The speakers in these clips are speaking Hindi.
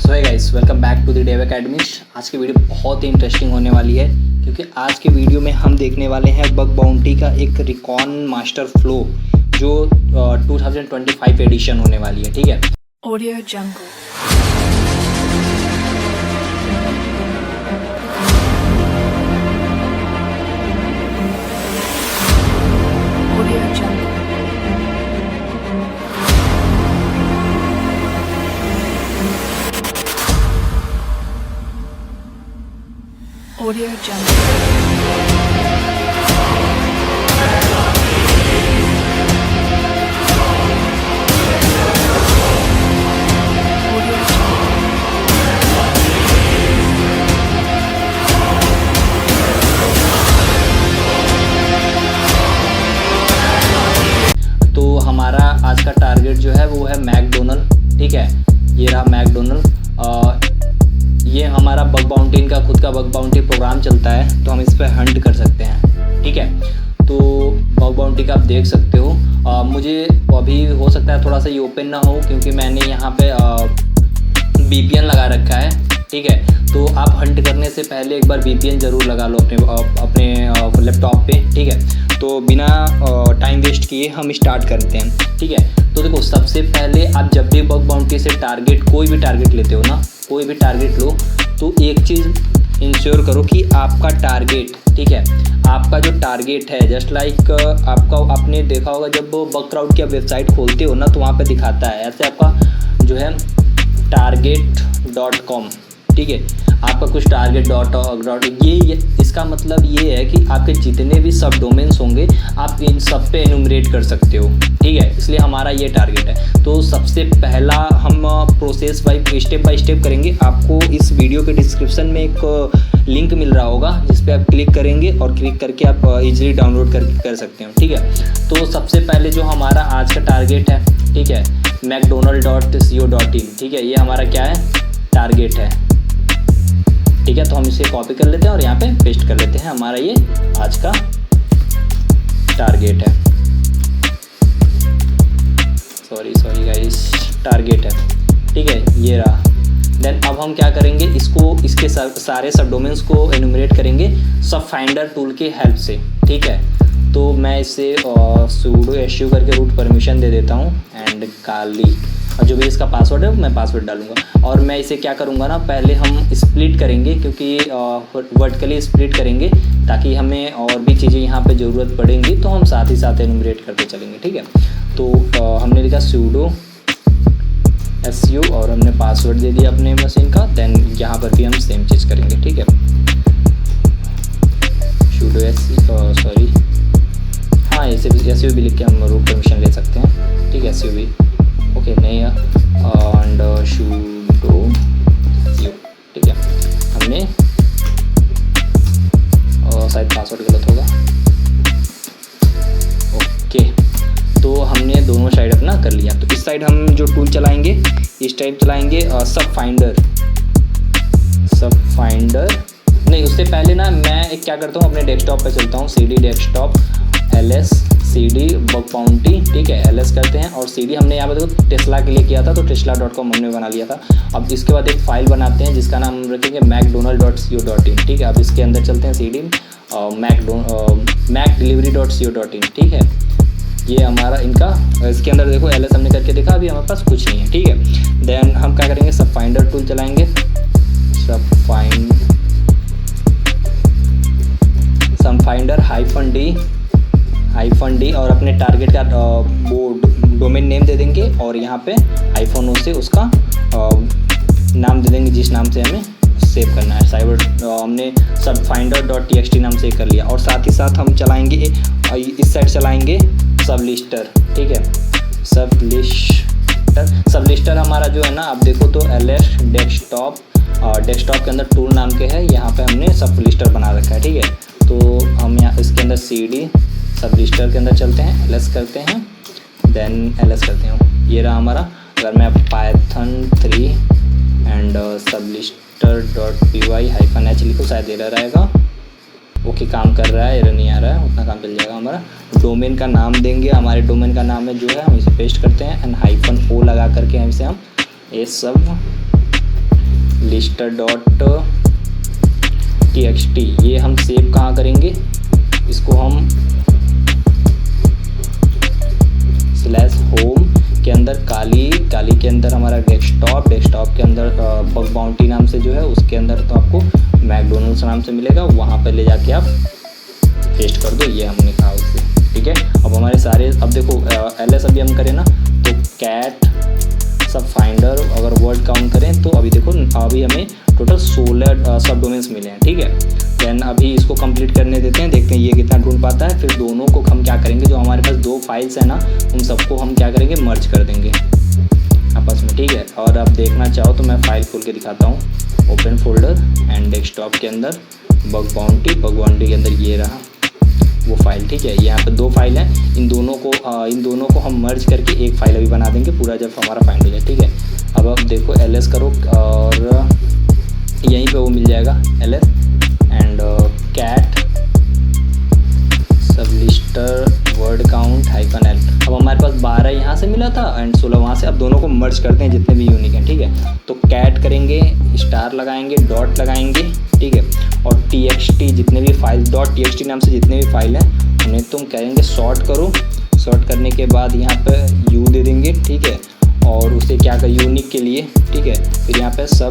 So hey guys, welcome back to the Dev academy. आज की वीडियो बहुत ही इंटरेस्टिंग होने वाली है क्योंकि आज के वीडियो में हम देखने वाले हैं बग बाउंटी का एक रिकॉन मास्टर फ्लो जो 2025 एडिशन होने वाली है। ठीक है, ऑडियो जंगल। Audio Jungle. तो हमारा आज का टारगेट जो है वो है मैकडोनल्ड। ठीक है, ये रहा मैकडोनल्ड। ये हमारा बग बाउंटी का खुद का बग बाउंटी प्रोग्राम चलता है, तो हम इस पर हंट कर सकते हैं। ठीक है, तो बग बाउंटी का आप देख सकते हो। मुझे अभी हो सकता है थोड़ा सा ये ओपन ना हो क्योंकि मैंने यहाँ पे VPN लगा रखा है। ठीक है, तो आप हंट करने से पहले एक बार VPN ज़रूर लगा लो अपने लैपटॉप पे। ठीक है, तो बिना टाइम वेस्ट किए हम स्टार्ट करते हैं। ठीक है, तो देखो सबसे पहले आप जब भी बग बाउंटी से कोई भी टारगेट लेते हो ना, कोई भी टारगेट लो तो एक चीज़ इंश्योर करो कि आपका टारगेट, ठीक है, आपका जो टारगेट है जस्ट लाइक आपने देखा होगा जब बग क्राउड की आप वेबसाइट खोलते हो ना तो वहाँ पे दिखाता है ऐसे आपका जो है target.com। ठीक है, आपका कुछ टारगेट डॉट ये इसका मतलब ये है कि आपके जितने भी सब डोमेन्स होंगे आप इन सब पे एनुमरेट कर सकते हो। ठीक है, इसलिए हमारा ये टारगेट है। तो सबसे पहला हम प्रोसेस स्टेप बाय स्टेप करेंगे। आपको इस वीडियो के डिस्क्रिप्शन में एक लिंक मिल रहा होगा जिस पे आप क्लिक करेंगे और क्लिक करके आप इजीली डाउनलोड कर सकते हो। ठीक है, तो सबसे पहले जो हमारा आज का टारगेट है, ठीक है, macdonald.co.in। ठीक है, ये हमारा क्या है, टारगेट है। ठीक है, तो हम इसे कॉपी कर लेते हैं और यहाँ पे पेस्ट कर लेते हैं। हमारा ये आज का टारगेट है। सॉरी गाइस, टारगेट है। ठीक है, ये रहा। देन अब हम क्या करेंगे, इसके सारे सब डोमेन्स को एनुमरेट करेंगे सब फाइंडर टूल की हेल्प से। ठीक है, तो मैं इसे sudo su करके रूट परमिशन दे देता हूँ एंड काली, और जो भी इसका पासवर्ड है मैं पासवर्ड डालूंगा। और मैं इसे क्या करूँगा ना, पहले हम स्प्लिट करेंगे क्योंकि वर्टिकली स्प्लिट करेंगे ताकि हमें और भी चीज़ें यहाँ पे ज़रूरत पड़ेंगी तो हम साथ ही साथ एनुमरेट करते चलेंगे। ठीक है, तो हमने लिखा sudo su और हमने पासवर्ड दे दिया अपने मशीन का। देन यहाँ पर भी हम सेम चीज़ करेंगे। ठीक है, sudo सॉरी हाँ, ऐसे भी लिख के हम रूट परमिशन ले सकते हैं। ठीक है, SU भी ओके नहीं है एंड sudo su। ठीक है, हमने शायद पासवर्ड गलत होगा। ओके, तो हमने दोनों साइड अपना कर लिया। तो इस साइड हम जो टूल चलाएंगे इस टाइप चलाएंगे सब फाइंडर नहीं, उससे पहले ना मैं एक क्या करता हूँ, अपने डेस्कटॉप पे चलता हूँ, CD desktop ls CD bug bounty. ठीक है, ls करते हैं और CD हमने यहाँ पे देखो टेस्ला के लिए किया था तो tesla.com हमने बना लिया था। अब इसके बाद एक फ़ाइल बनाते हैं जिसका नाम हम रखेंगे macdonald.co.in। ठीक है, अब इसके अंदर चलते हैं CD macdelivery.co.in। ठीक है, ये हमारा इनका इसके अंदर देखो ls हमने करके देखा, अभी हमारे पास कुछ नहीं है। ठीक है, देन हम क्या करेंगे, सब फाइंडर टूल चलाएंगे, सब फाइंडर -d और अपने टारगेट का वो डोमेन नेम दे देंगे और यहाँ पे -o से उसका नाम दे देंगे जिस नाम से हमें सेव करना है। हमने सब फाइंडर.txt नाम से कर लिया और साथ ही साथ हम चलाएंगे इस साइड चलाएंगे सबलिस्टर। ठीक है, सबलिस्टर हमारा जो है ना, आप देखो तो ls डेस्कटॉप के अंदर टूल नाम के है, यहाँ पे हमने सबलिस्टर बना रखा है। ठीक है, तो हम यहाँ इसके अंदर CD सबलिस्टर के अंदर चलते हैं, ls करते हैं, देन ls करते हैं। ये रहा हमारा। अगर मैं python 3 एंड sublister.py -h लिखूँ शायद एरर आएगा। ओके, काम कर रहा है, एरर नहीं आ रहा है, उतना काम चल जाएगा हमारा। डोमेन का नाम देंगे, हमारे डोमेन का नाम है जो है हम इसे पेस्ट करते हैं एंड -o लगा करके हम इसे ये सब list.txt ये हम सेव कहाँ करेंगे, इसको हम /home के अंदर काली के अंदर हमारा डेस्कटॉप के अंदर बग बाउंटी नाम से जो है उसके अंदर तो आपको मैकडोनल्ड्स नाम से मिलेगा, वहाँ पर ले जाके आप पेस्ट कर दो। ये हमने कहा उससे, ठीक है। अब हमारे सारे, अब देखो ls अभी हम करें ना तो कैट सब फाइंडर अगर वर्ड काउंट करें तो अभी देखो अभी हमें टोटल 16 सब डोमेन्स मिले हैं, ठीक है। देन अभी इसको कंप्लीट करने देते हैं, देखते हैं ये कितना ढूंढ पाता है। फिर दोनों को हम क्या करेंगे, जो हमारे पास 2 फाइल्स हैं ना उन सबको हम क्या करेंगे, मर्ज कर देंगे आपस में, ठीक है। और अब देखना चाहो तो मैं फाइल खोल के दिखाता हूँ। ओपन फोल्डर एंड डेस्कटॉप के अंदर बग बाउंटी के अंदर ये रहा वो फाइल, ठीक है। यहाँ पे 2 फाइल हैं, इन दोनों को हम मर्ज करके एक फाइल अभी बना देंगे पूरा जब हमारा फाइंड हो जाए, ठीक है। अब देखो ls करो और यहीं पे वो मिल जाएगा ls and cat sublister word count -l। अब हमारे पास 12 यहाँ से मिला था एंड 16 वहाँ से। अब दोनों को मर्ज करते हैं जितने भी यूनिक हैं, ठीक है। तो कैट करेंगे, स्टार लगाएंगे, डॉट लगाएंगे, ठीक है। और txt जितने भी फाइल .txt नाम से जितने भी फाइल हैं उन्हें तुम कहेंगे सॉर्ट करो। सॉर्ट करने के बाद यहाँ पे u दे देंगे, ठीक है। और उसे क्या कर यूनिक के लिए, ठीक है। फिर यहाँ पे सब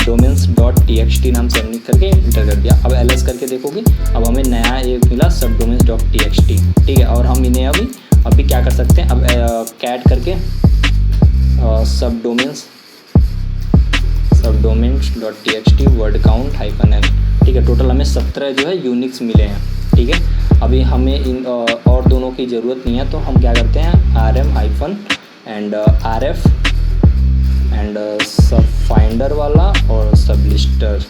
डोमेन्स .txt नाम से हमने करके इंटर कर दिया। अब ls करके देखोगे अब हमें नया एक मिला सब डोमेन्स .txt, ठीक है। और हम इन्हें अभी क्या कर सकते हैं, अब कैट करके सब domains .txt word count -l, ठीक है। टोटल हमें 17 जो है यूनिक्स मिले हैं, ठीक है। अभी हमें इन और दोनों की ज़रूरत नहीं है, तो हम क्या करते हैं rm एंड rf एंड सब फाइंडर वाला और सब लिस्टर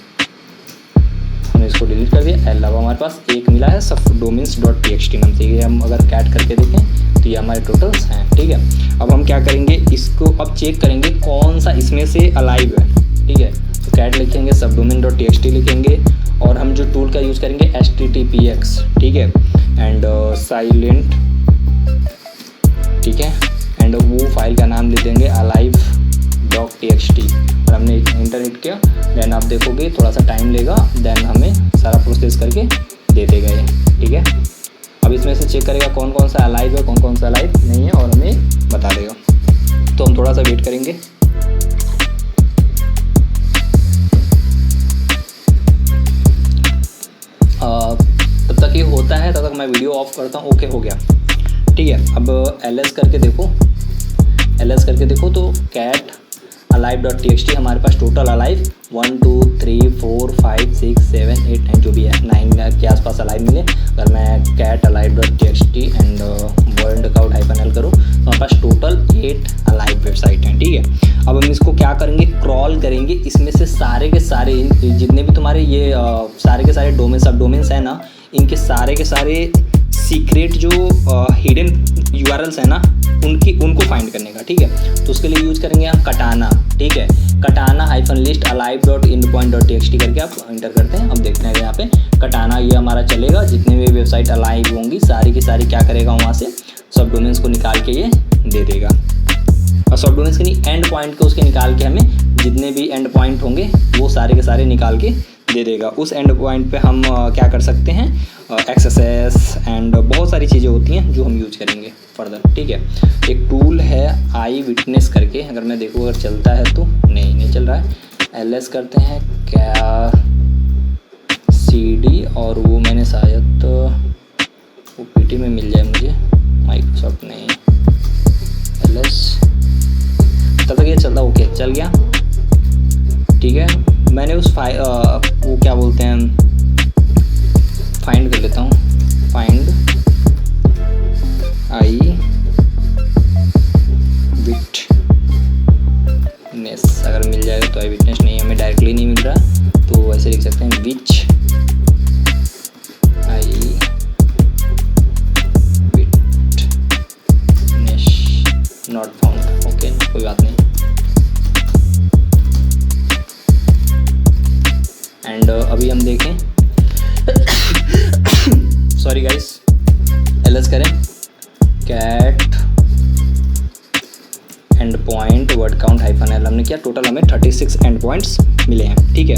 हमने इसको डिलीट कर दिया। अब हमारे पास एक मिला है सब डोमेन्स .txt नाम से। ये हम अगर कैट करके देखें तो ये हमारे टोटल्स हैं, ठीक है। अब हम क्या करेंगे, इसको अब चेक करेंगे कौन सा इसमें से अलाइव है, ठीक है। तो कैट लिखेंगे, सब डोमेन .txt लिखेंगे और हम जो टूल का यूज़ करेंगे httpx, ठीक है, एंड साइलेंट, ठीक है। एंड वो फाइल का नाम लिख देंगे alive.txt और हमने इंटरनेट किया। देन आप देखोगे थोड़ा सा टाइम लेगा, देन हमें सारा प्रोसेस करके दे देगा ये, ठीक है। अब इसमें से चेक करेगा कौन कौन सा अलाइव है, कौन कौन सा अलाइव नहीं है और हमें बता देगा। तो हम थोड़ा सा वेट करेंगे। तब तक ये होता है, तब तक मैं वीडियो ऑफ करता हूँ। ओके हो गया, ठीक है। अब ls करके देखो तो कैट alive.txt हमारे पास टोटल अलाइव 1 2 3 4 5 6 7 8 9 जो भी है 9 के आसपास अलाइव मिले। अगर मैं cat alive.txt and word count -l करूँ तो हमारे पास टोटल 8 अलाइव वेबसाइट हैं, ठीक है। अब हम इसको क्या करेंगे, क्रॉल करेंगे, इसमें से सारे के सारे जितने भी तुम्हारे ये सारे के सारे डोमेन सब डोमेन्स हैं ना, इनके सारे के सारे सीक्रेट जो हिडन URLs है ना उनको फाइंड करने का, ठीक है। तो उसके लिए यूज करेंगे हम कटाना, ठीक है। कटाना -list alive.endpoint.txt करके आप इंटर करते हैं। अब देखते हैं यहाँ पे कटाना ये हमारा चलेगा, जितने भी वेबसाइट अलाइव होंगी सारी की सारी क्या करेगा, वहाँ से सब डोमेन्स को निकाल के ये दे देगा। और सब डोमेन्स के नहीं एंड पॉइंट को उसके निकाल के हमें जितने भी एंड पॉइंट होंगे वो सारे के सारे निकाल के दे देगा। उस एंड पॉइंट पे हम क्या कर सकते हैं, XSS एंड बहुत सारी चीज़ें होती हैं जो हम यूज करेंगे फर्दर, ठीक है। एक टूल है आई विटनेस करके, अगर मैं देखूँ अगर चलता है तो नहीं चल रहा है। ls करते हैं क्या CD और वो मैंने शायद वो PT में मिल जाए मुझे, माइक्रोसॉफ्ट नहीं ls, तब तक ये चलता, ओके चल गया, ठीक है। मैंने उस वो क्या बोलते हैं, फाइंड कर लेता हूँ, फाइंड आई विटनेस अगर मिल जाएगा तो आई विटनेस नहीं, हमें डायरेक्टली नहीं मिल रहा तो वैसे लिख सकते हैं which eyewitness not found, okay कोई बात नहीं। एंड अभी हम देखें सॉरी गाइस, ls करें cat and point word count -l हमने किया, टोटल हमें 36 एंड पॉइंट्स मिले हैं। ठीक है,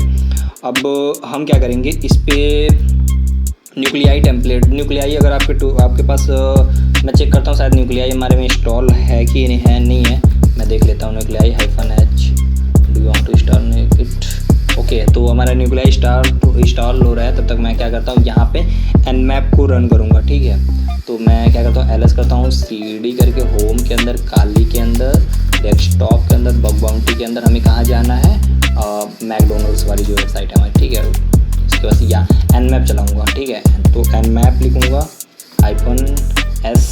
अब हम क्या करेंगे, इस पर न्यूक्लियाई टेम्पलेट, न्यूक्लियाई अगर आपके पास मैं चेक करता हूँ शायद न्यूक्लियाई हमारे में इंस्टॉल है कि नहीं है, मैं देख लेता हूँ। Nuclei -h do you want to install it. Okay, तो हमारा न्यूक्लियाई इंस्टॉल हो रहा है, तब तक मैं क्या करता हूँ, यहाँ पे nmap को रन करूँगा। ठीक है, तो मैं क्या करता हूँ, ls करता हूँ cd करके, होम के अंदर, काली के अंदर, डेस्कटॉप के अंदर, बग बाउंटी के अंदर हमें कहाँ जाना है, मैकडोनल्ड्स वाली जो वेबसाइट है हमारी। ठीक है, इसके बाद या nmap चलाऊँगा। ठीक है, तो nmap लिखूँगा -s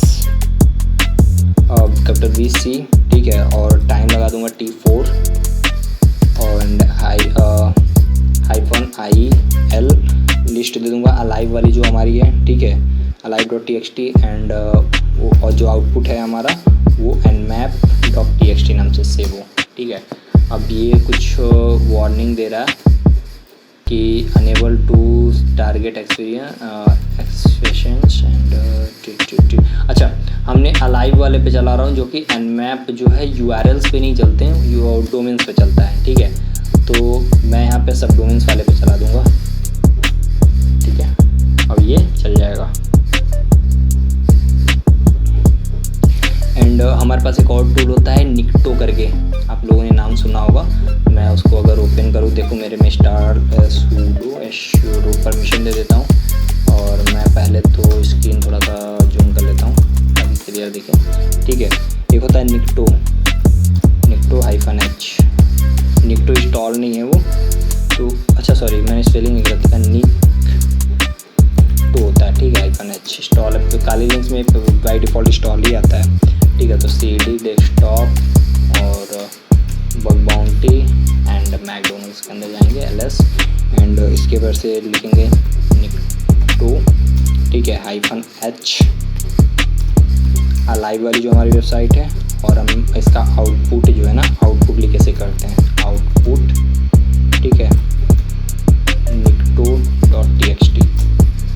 कैपिटल VC। ठीक है, और टाइम लगा दूँगा T4 और -il लिस्ट दे दूँगा अलाइव वाली जो हमारी है। ठीक है, alive.txt एंड और जो आउटपुट है हमारा वो nmap.txt नाम से सेव हो। ठीक है, अब ये कुछ वार्निंग दे रहा है कि unable to target expressions and अच्छा, हमने अलाइव वाले पे चला रहा हूँ, जो कि nmap जो है URLs पे नहीं चलते हैं, डोमेन्स पे चलता है। ठीक है, तो मैं यहाँ पे सब डोमेन्स वाले पे चला दूँगा। ठीक है, अब ये चल जाएगा। एंड हमारे पास एक और टूल होता है निक्टो करके, आप लोगों ने नाम सुना होगा। मैं उसको अगर ओपन करूँ, देखो मेरे में sudo परमिशन दे देता हूँ, और मैं पहले तो स्क्रीन थोड़ा सा जूम कर लेता हूँ ताकि क्लियर दिखे। ठीक है, एक होता है निक्टो -h, निक्टो इंस्टॉल नहीं है वो, तो अच्छा सॉरी मैंने स्पेलिंग नहीं गलत किया, निक्टो होता है। ठीक है, -h इंस्टॉल है, तो काली लिंक्स में बाई डिफ़ॉल्ट इंस्टॉल ही आता है। ठीक है, तो cd डेस्कटॉप और बग बाउंटी एंड मैकडोनल्ड्स के अंदर जाएंगे ls, एंड इसके ऊपर से लिखेंगे निक्टो। ठीक है, -h अलाइव वाली जो हमारी वेबसाइट है, और हम इसका आउटपुट जो है ना, आउटपुट लिख कैसे करते हैं, आउटपुट। ठीक है, निक्टो.txt।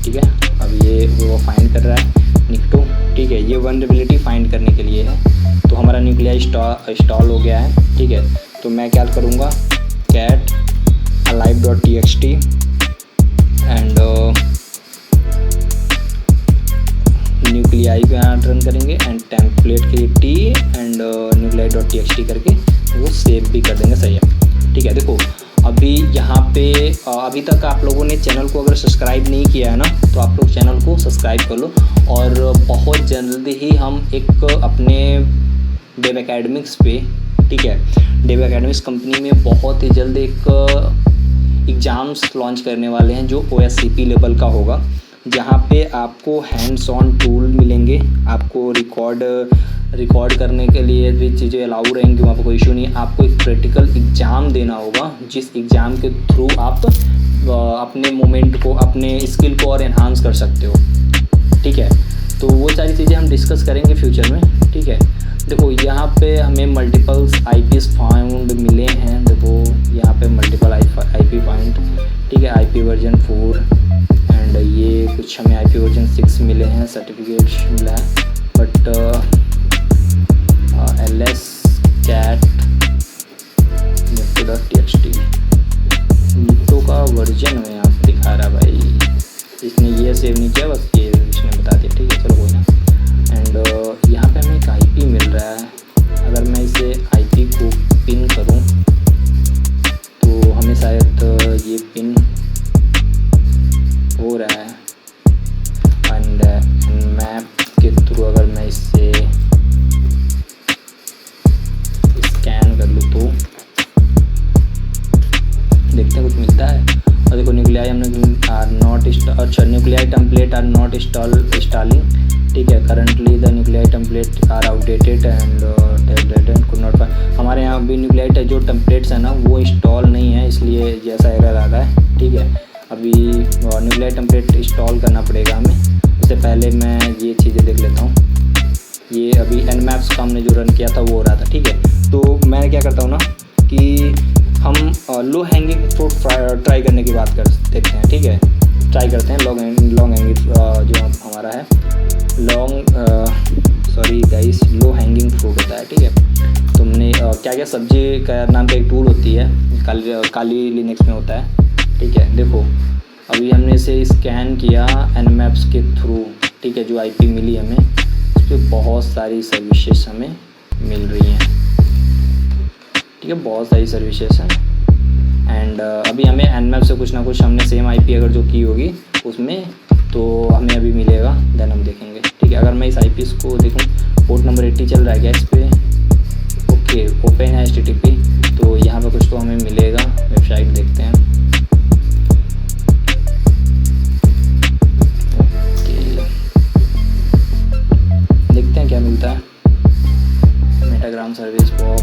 ठीक है, अब ये वो फाइंड कर रहा है निक्टो। ठीक है, ये वनरेबिलिटी फाइंड करने के लिए है। तो हमारा न्यूक्लियाई इंस्टॉल हो गया है। ठीक है, तो मैं क्या करूँगा, cat alive.txt एंड न्यूक्लियाई को यहाँ रन करेंगे, एंड टेम्पलेट के लिए t एंड nuclei.txt करके वो सेव भी कर देंगे। सही है। ठीक है, देखो अभी यहाँ पे अभी तक आप लोगों ने चैनल को अगर सब्सक्राइब नहीं किया है ना, तो आप लोग चैनल को सब्सक्राइब कर लो, और बहुत जल्दी ही हम एक अपने डेव एकेडमिक्स पे, ठीक है, डेव एकेडमिक्स कंपनी में बहुत ही जल्द एक एग्ज़ाम्स लॉन्च करने वाले हैं जो OSCP लेवल का होगा, जहाँ पे आपको हैंड्स ऑन टूल मिलेंगे, आपको रिकॉर्ड करने के लिए भी चीज़ें अलाउ रहेंगी, वहाँ पर कोई इशू नहीं। आपको एक प्रैक्टिकल एग्ज़ाम देना होगा, जिस एग्ज़ाम के थ्रू आप अपने मोमेंट को, अपने स्किल को और एनहांस कर सकते हो। ठीक है, तो वो सारी चीज़ें हम डिस्कस करेंगे फ्यूचर में। ठीक है, देखो यहाँ पे हमें मल्टीपल्स IPs फाउंड मिले हैं। देखो यहाँ पे मल्टीपल IP फाउंड। ठीक है, IP वर्जन 4 एंड ये कुछ हमें IP वर्जन 6 मिले हैं, सर्टिफिकेट मिला है, बट ls cat nickto.txt निक्टो का वर्जन में यहाँ दिखा रहा भाई, इसने ये सेव नहीं किया, बस ये इसने बता दिया। ठीक है, चलो कोई ना। एंड यहाँ पे हमें एक IP मिल रहा है, अगर मैं इसे IP को पिन करूँ तो हमें शायद ये पिन हो रहा है, एंड मैप के थ्रू अगर मैं इससे स्कैन कर लूँ तो देखते हैं कुछ मिलता है। और देखो न्यूक्लियाई हमने आर नॉट अच्छा, Nuclei template are not installing. ठीक है, currently the Nuclei template are outdated and could not find. हमारे यहाँ भी न्यूक्लियाई जो टेम्पलेट्स है ना वो इंस्टॉल नहीं है, इसलिए जैसा एरर आ रहा है। ठीक है, अभी न्यूक्लियाई टेम्पलेट इंस्टॉल करना पड़ेगा हमें। उससे पहले मैं ये चीज़ें देख लेता हूँ। ये अभी nmaps का हमने जो रन किया था वो हो रहा था। ठीक है, तो मैं क्या करता हूँ ना कि हम लो हैंगिंग फ्रूट ट्राई करने की बात कर देखते हैं। ठीक है, ट्राई करते हैं लॉन्ग हैंगिंग जो हमारा है long sorry guys, low hanging fruit होता है, ठीक है। तुमने क्या क्या सब्जी का नाम का एक टूल होती है, काली लिनक्स में होता है, ठीक है। देखो अभी हमने इसे स्कैन किया nmaps के थ्रू, ठीक है। जो IP मिली हमें उस पर बहुत सारी सर्विसेज हमें मिल रही हैं, ठीक है, बहुत सारी सर्विसेज हैं। एंड अभी हमें nmaps से कुछ ना कुछ हमने सेम IP अगर जो की होगी उसमें, तो हमें अभी मिलेगा, देन हम देखेंगे, ठीक है। अगर मैं इस IP को देखूं, पोर्ट नंबर 80 चल रहा है क्या इस पर? ओके, ओपन है HTTP, तो यहाँ पे कुछ तो हमें मिलेगा। वेबसाइट देखते हैं। ओके, देखते हैं क्या मिलता है। Metagram service pop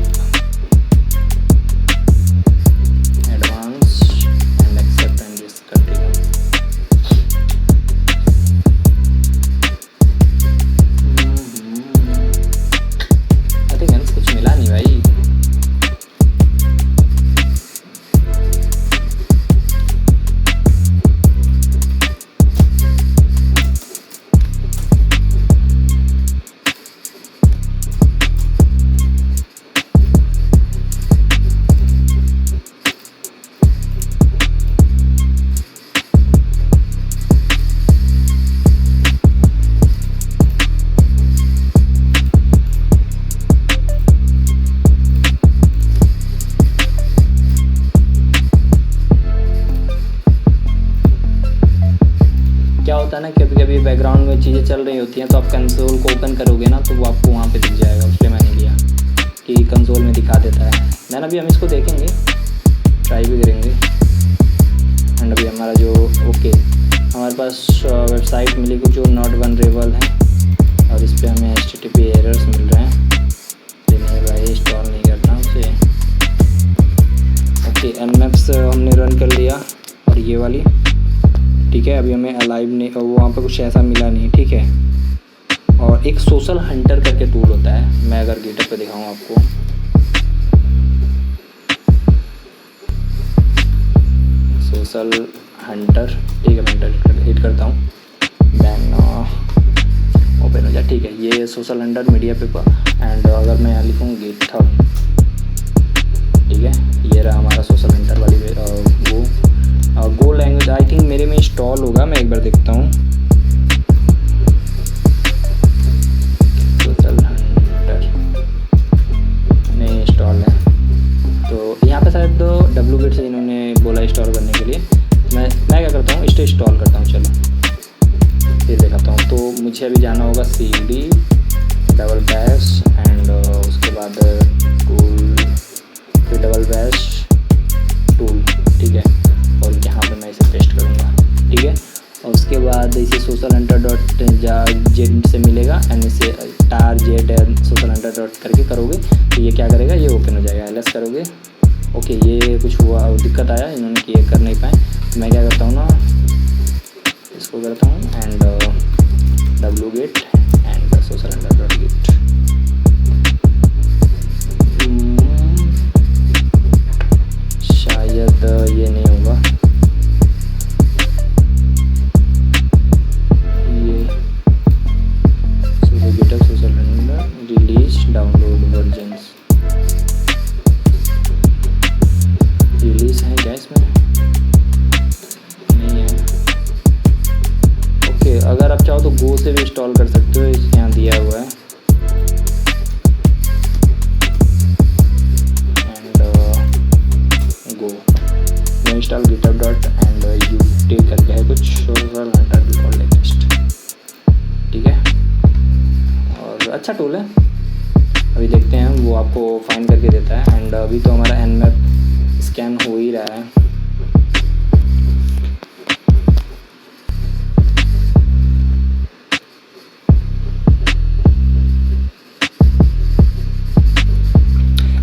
advance and accept and risk continue. कुछ मिला नहीं भाई। क्या होता है ना, कभी कभी बैकग्राउंड में चीज़ें चल रही होती हैं, तो आप कंसोल को ओपन करोगे ना तो वो आपको वहाँ पे दिख जाएगा। उसलिए मैंने लिया कि कंसोल में दिखा देता है। देन अभी हम इसको देखेंगे, ट्राई भी करेंगे। एंड अभी हमारा जो हमारे पास वेबसाइट मिली कुछ जो नॉट वनरेबल है, और इस पर हमें HTTP एरर्स मिल रहे हैं। नहीं भाई, इंस्टॉल नहीं करना उसे। ओके, nmaps हमने रन कर लिया, और ये वाली, ठीक है। अभी हमें अलाइव नहीं, वहाँ पे कुछ ऐसा मिला नहीं, ठीक है। और एक सोशल हंटर करके टूल होता है, मैं अगर गिटहब पे दिखाऊँ आपको, सोशल हंटर, ठीक है। मैं हिट करता हूँ, देन ओपन हो जाए, ठीक है। ये social Hunter media paper. And अगर मैं यहाँ लिखूँ गिटहब, ठीक है, ये रहा हमारा सोशल हंटर वाली वो गो लैंग्वेज। आई थिंक मेरे में इंस्टॉल होगा, मैं एक बार देखता हूँ। सोशल हंटर नहीं इंस्टॉल है, तो यहाँ पे शायद wget से इन्होंने बोला इंस्टॉल करने के लिए। मैं क्या करता हूँ, इसे इंस्टॉल करता हूँ। चलो फिर दिखाता हूँ। तो मुझे अभी जाना होगा CD डबल बैश, एंड उसके बाद टूल, फिर डबल बैश टूल, ठीक है। और यहाँ पे मैं इसे पेस्ट करूँगा, ठीक है। और उसके बाद इसे सोशल हंटर डॉट जेड से मिलेगा, एंड इसे टार जेड सोशल हंटर डॉट करके करोगे तो ये क्या करेगा, ये ओपन हो जाएगा। LS करोगे, ओके, ये कुछ हुआ, दिक्कत आया, इन्होंने कि ये कर नहीं पाए। तो मैं क्या करता हूँ ना, इसको करता हूँ and wget and social hunter dot git. शायद ये नहीं होगा, ये GitHub social hunter release download versions release है क्या इसमें? नहीं है। ओके, अगर आप चाहो तो गो से भी इंस्टॉल कर सकते हो, इस यहाँ दिया हुआ है। Install GitHub dot and UT करके है कुछ, सोशल हंटर डिफॉल्ट लेटेस्ट, ठीक है। और अच्छा टूल है, अभी देखते हैं, वो आपको फाइंड करके देता है। एंड अभी तो हमारा nmap स्कैन हो ही रहा है।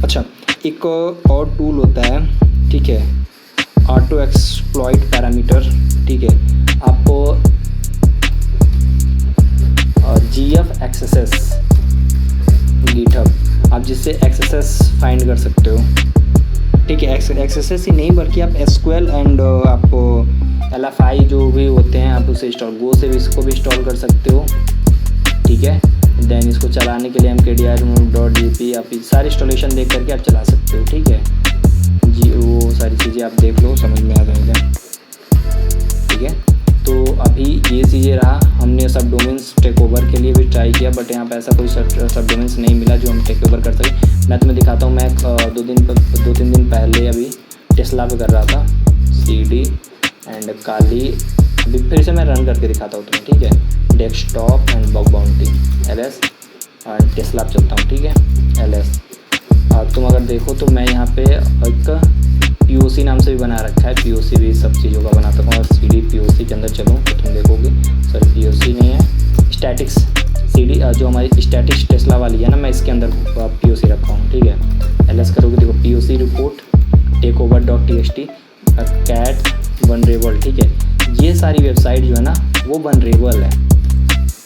अच्छा, एक और टूल होता है, ठीक है, ऑटो एक्सप्लॉइट पैरामीटर, ठीक है। आपको GF एक्सेस गिटहब, आप जिससे एक्सेस फाइंड कर सकते हो, ठीक है। एक्सेस ही नहीं बल्कि आप SQL एंड आपको LFI जो भी होते हैं, आप उसे इंस्टॉल, गो से भी इसको भी इंस्टॉल कर सकते हो, ठीक है। देन इसको चलाने के लिए हम KDR.jp आप सारी इंस्टॉलेशन देख करके आप चला सकते हो, ठीक है जी। वो सारी चीज़ें आप देख लो, समझ में आ जाएगा, ठीक है। तो अभी ये चीज़ें रहा, हमने सब डोमेन्स टेक ओवर के लिए भी ट्राई किया, बट यहाँ पे ऐसा कोई सब डोमेन्स नहीं मिला जो हम टेक ओवर कर सकें। मैं तुम्हें दिखाता हूँ, मैं 2-3 दिन पहले अभी टेस्ला पे कर रहा था, CD एंड काली। अभी फिर से मैं रन करके दिखाता हूँ तुम्हें, ठीक है। Desktop and bug bounty LS and Tesla पे चलता हूँ, ठीक है, LS। तुम अगर देखो तो मैं यहाँ पे एक POC नाम से भी बना रखा है, POC भी सब चीज़ों का बनाता हूँ। और CD POC के अंदर चलूँ तो तुम देखोगे, सॉरी POC नहीं है, स्टैटिक्स CD जो हमारी स्टैटिक्स टेस्ला वाली है ना, मैं इसके अंदर POC रखा हूँ, ठीक है। LS करोगे, देखो POC report takeover.txt cat vulnerable, ठीक है। ये सारी वेबसाइट जो है ना वो vulnerable है,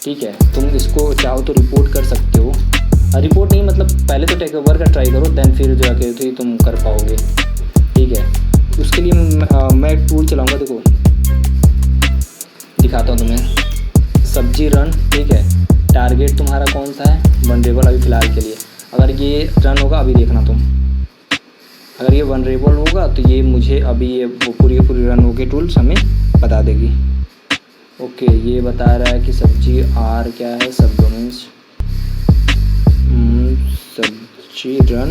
ठीक है। तुम इसको चाहो तो रिपोर्ट कर सकते हो, रिपोर्ट नहीं मतलब पहले तो टेक ओवर का ट्राई करो, देन फिर जाके तो तुम कर पाओगे, ठीक है। उसके लिए मैं एक टूल चलाऊंगा, देखो दिखाता हूँ तुम्हें, सब्जी रन, ठीक है। टारगेट तुम्हारा कौन सा है, वनरेबल अभी फ़िलहाल के लिए। अगर ये रन होगा, अभी देखना तुम, अगर ये वनरेबल होगा तो ये मुझे अभी ये पूरी रन होके टूल्स हमें बता देगी। ओके, ये बता रहा है कि सब्जी आर क्या है, सब डोमेन्स सब्जी रन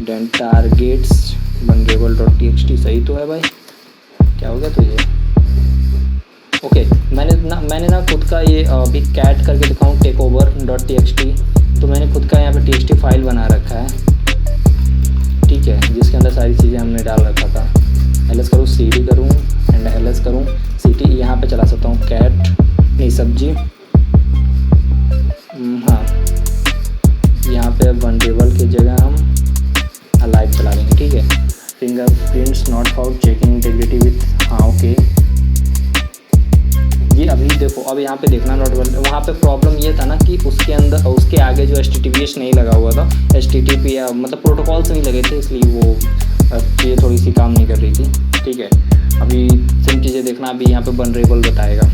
देन टारगेट्स vulnerable.txt, सही तो है भाई, क्या हो गया तो ये ओके। मैंने ना खुद का ये अभी कैट करके दिखाऊँ takeover.txt, तो मैंने खुद का यहाँ पे txt फाइल बना रखा है, ठीक है, जिसके अंदर सारी चीज़ें हमने डाल रखा था। LS करूँ, CD करूँ एंड LS करूँ, CT यहाँ पे चला सकता हूँ, कैट नहीं सब्जी, हाँ यहाँ पे वनरेबल की जगह हम अलाइव चला देंगे, ठीक है। Fingerprints not found, checking integrity with, हाँ ओके। ये अभी देखो, अब यहाँ पे देखना नॉट, वहाँ पे प्रॉब्लम ये था ना कि उसके अंदर उसके आगे जो HTTPS नहीं लगा हुआ था, HTTP या मतलब प्रोटोकॉल्स नहीं लगे थे, इसलिए वो ये थोड़ी सी काम नहीं कर रही थी, ठीक है। अभी सेम चीज़ें देखना, अभी यहाँ पे वनरेबल बताएगा,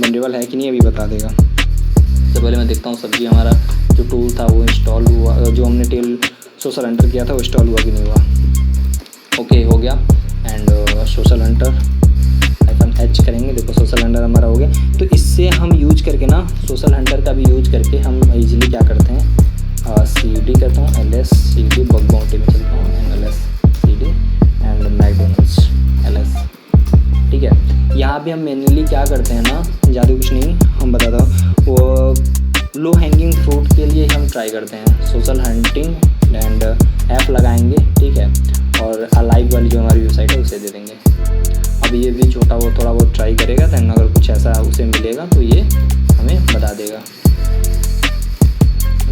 वनरेबल है कि नहीं अभी बता देगा। तो पहले मैं देखता हूँ सब्जी हमारा जो टूल था वो इंस्टॉल हुआ, जो हमने टेल सोशल हंटर किया था वो इंस्टॉल हुआ कि नहीं हुआ। ओके हो गया, एंड सोशल हंटर H करेंगे, देखो सोशल हंटर हमारा हो गया। तो इससे हम यूज करके ना, सोशल हंटर का भी यूज करके हम इजीली क्या करते हैं, CD करता हूँ, LS CD बग बाउंटी में चलता हूँ, LS CD and McDonald's LS, ठीक है। यहाँ भी हम मैन्युअली क्या करते हैं ना, ज़्यादा कुछ नहीं हम बताता हूँ, वो लो हैंगिंग फ्रूट के लिए हम ट्राई करते हैं सोशल हंटिंग एंड ऐप लगाएंगे, ठीक है, और अलाइव वाली जो हमारी वेबसाइट है उसे दे देंगे। अब ये भी छोटा वो थोड़ा बहुत ट्राई करेगा, देन अगर कुछ ऐसा उसे मिलेगा तो ये हमें बता देगा।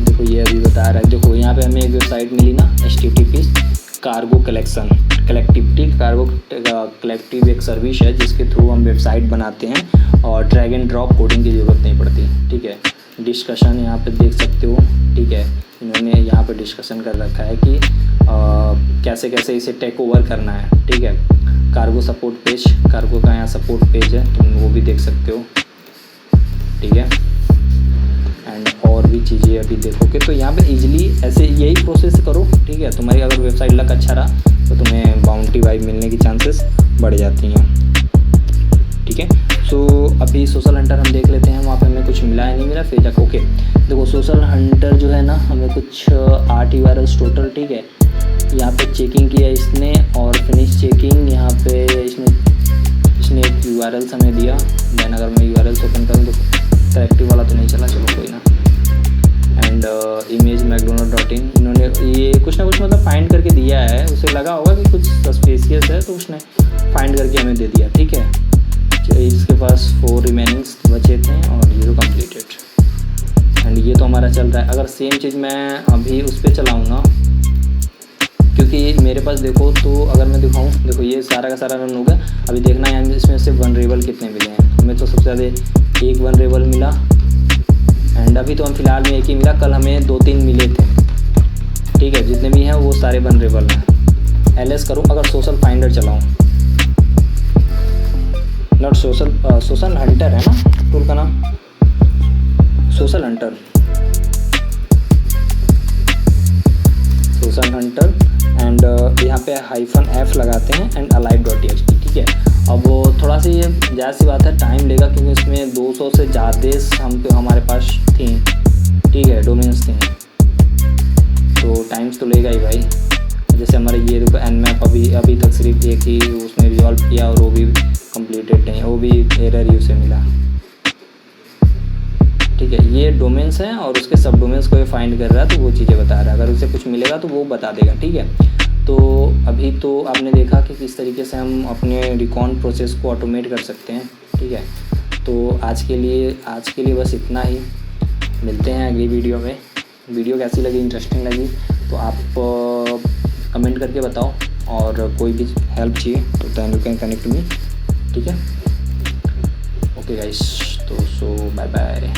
देखो ये अभी बता रहा है, देखो यहाँ पे हमें एक वेबसाइट मिली ना, HTTP cargo collectivity cargo collective एक सर्विस है जिसके थ्रू हम वेबसाइट बनाते हैं और ड्रैग एंड ड्रॉप कोडिंग की ज़रूरत नहीं पड़ती, ठीक है। डिस्कशन यहाँ पे देख सकते हो, ठीक है, इन्होंने यहाँ पे डिस्कशन कर रखा है कि कैसे कैसे इसे टेक ओवर करना है, ठीक है। कार्गो सपोर्ट पेज, कार्गो का यहाँ सपोर्ट पेज है, तुम वो भी देख सकते हो, ठीक है। एंड और भी चीज़ें अभी देखोगे तो यहाँ पे इजीली ऐसे यही प्रोसेस करो, ठीक है। तुम्हारी अगर वेबसाइट लक अच्छा रहा तो तुम्हें बाउंटी वाइब मिलने की चांसेस बढ़ जाती हैं, ठीक है। सो अभी सोशल हंटर हम देख लेते हैं, वहाँ पे हमें कुछ मिला है नहीं मिला, फिर जाकर ओके। देखो सोशल हंटर जो है ना, हमें कुछ 8 URLs टोटल, ठीक है। यहाँ पे चेकिंग किया इसने और फिनिश चेकिंग, यहाँ पे इसने एक URLs हमें दिया। देन अगर मैं URLs ओपन करूँ तो करेक्टिव वाला तो नहीं चला, चलो कोई ना। एंड इमेज मैकडोनल्ड.in, इन्होंने ये कुछ ना कुछ मतलब फाइंड करके दिया है, उसे लगा होगा कि कुछ सस्पेशियस है तो उसने फाइंड करके हमें दे दिया, ठीक है। इसके पास 4 रिमेनिंग्स बचे थे और 0 कम्प्लीटेड, एंड ये तो हमारा चल रहा है। अगर सेम चीज़ मैं अभी उस पर चलाऊँ ना, क्योंकि मेरे पास देखो तो अगर मैं दिखाऊँ, देखो ये सारा का सारा रन हो गया। अभी देखना है इसमें से वनरेबल कितने मिले हैं, हमें तो सबसे ज़्यादा एक वनरेबल मिला, एंड अभी तो हम फिलहाल में एक ही मिला, कल हमें 2-3 मिले थे, ठीक है। जितने भी हैं वो सारे वनरेबल हैं। LS करूँ, अगर सोशल फाइंडर चलाऊँ, नॉट सोशल हंटर है ना टूल का नाम, सोशल हंटर एंड यहाँ पे -f लगाते हैं एंड alive.txt, ठीक है। अब थोड़ा सा ये ज़्यादा सी बात है, टाइम लेगा क्योंकि इसमें 200 से ज़्यादा हमारे पास थी, ठीक है, डोमेन्स थी, तो टाइम्स तो लेगा ही भाई। जैसे हमारे ये देखो nmap अभी तक सिर्फ एक ही उसमें रिजॉल्व किया और वो भी कंप्लीटेड नहीं, वो भी एरर ही उसे मिला, ठीक है। ये डोमेन्स हैं और उसके सब डोमेन्स को ये फाइंड कर रहा है, तो वो चीज़ें बता रहा है। अगर उसे कुछ मिलेगा तो वो बता देगा, ठीक है। तो अभी तो आपने देखा कि किस तरीके से हम अपने रिकॉन प्रोसेस को ऑटोमेट कर सकते हैं, ठीक है। तो आज के लिए बस इतना ही। मिलते हैं अगली वीडियो में। वीडियो कैसी लगी, इंटरेस्टिंग लगी तो आप कमेंट करके बताओ, और कोई भी हेल्प चाहिए तो then you can connect me, ठीक है। ओके गाइस, तो सो बाय बाय।